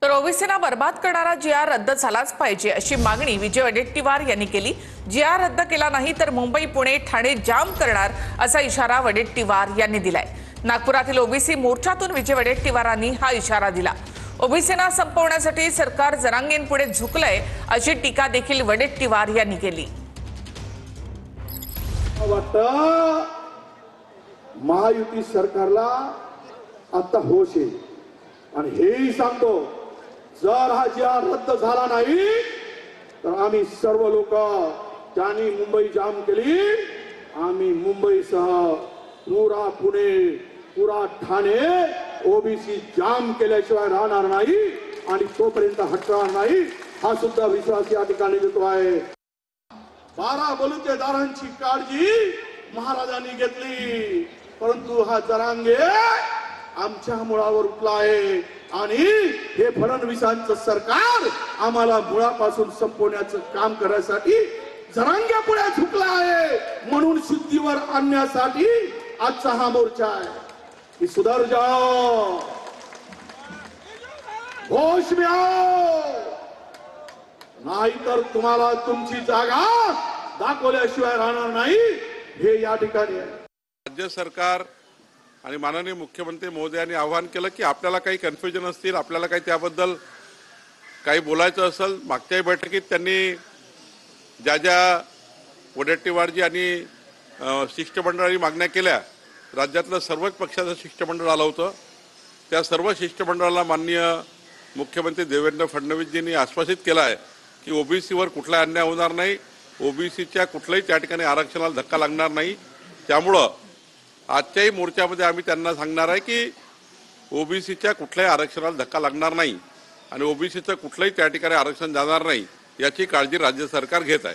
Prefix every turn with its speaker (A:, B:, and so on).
A: तर ओबीसीना बर्बाद करणारा जी.आर. रद्द झालाच पाहिजे अशी मागणी विजय वडेट्टीवार यांनी केली। जी.आर. रद्द केला नाही तर मुंबई पुणे ठाणे जाम करणार असा इशारा वडेट्टीवार यांनी दिलाय। नागपुरातील ओबीसी मोर्चातून विजय वडेट्टीवारांनी हा इशारा दिला। ओबीसीना संपवण्यासाठी सरकार जरांगेंपुढे झुकलंय अशी टीका देखील वडेट्टीवार यांनी केली।
B: महायुती सरकारला आता होश आहे आणि हेही सांगतो, जर हा जी.आर. रद्द झाला नाही तर आम्ही सर्व लोक ज्यांनी मुंबई जाम केली, आम्ही मुंबईसह पुरा पुणे पुरा ठाणे ओबीसी जाम केल्याशिवाय राहणार नाही आणि तोपर्यंत हटणार नाही, हा सुद्धा विश्वास या ठिकाणी देतो आहे। 12 बलुतेदारांची काळजी महाराजांनी घेतली, परंतु हा जरांगे आमच्या मुळावर उठला आहे आणि हे फडणवीसांचं सरकार आम्हाला मुळापासून संपवण्याचं काम करण्यासाठी जरांगे पुढे झुकला आहे। म्हणून शुद्धीवर आणण्यासाठी आजचा हा मोर्चा आहे की सुधर जाओ, होश में आओ, नाहीतर तुम्हाला तुमची जागा दाखवल्याशिवाय राहणार नाही, हे या ठिकाणी आहे।
C: राज्य सरकार आणि माननीय मुख्यमंत्री महोदयांनी आवाहन केलं की आपल्याला काही कन्फ्युजन असतील, आपल्याला काही त्याबद्दल काही बोलायचं असेल, मागच्या बैठकीत त्यांनी ज्या वडेट्टीवारजी आणि शिष्टमंडळाने मागण्या केल्या, राज्यातलं सर्वच पक्षाचं शिष्टमंडळ आलं होतं। त्या सर्व शिष्टमंडळाला माननीय मुख्यमंत्री देवेंद्र फडणवीसजींनी आश्वासित केलं आहे की ओबीसीवर कुठला अन्याय होणार नाही, ओबीसीच्या कुठल्याही त्या ठिकाणी आरक्षणाला धक्का लागणार नाही। त्यामुळं आजच्याही मोर्चामध्ये आम्ही त्यांना सांगणार आहे की ओबीसीच्या कुठल्याही आरक्षणाला धक्का लागणार नाही आणि ओबीसीचं कुठलंही त्या ठिकाणी आरक्षण जाणार नाही, याची काळजी राज्य सरकार घेत आहे।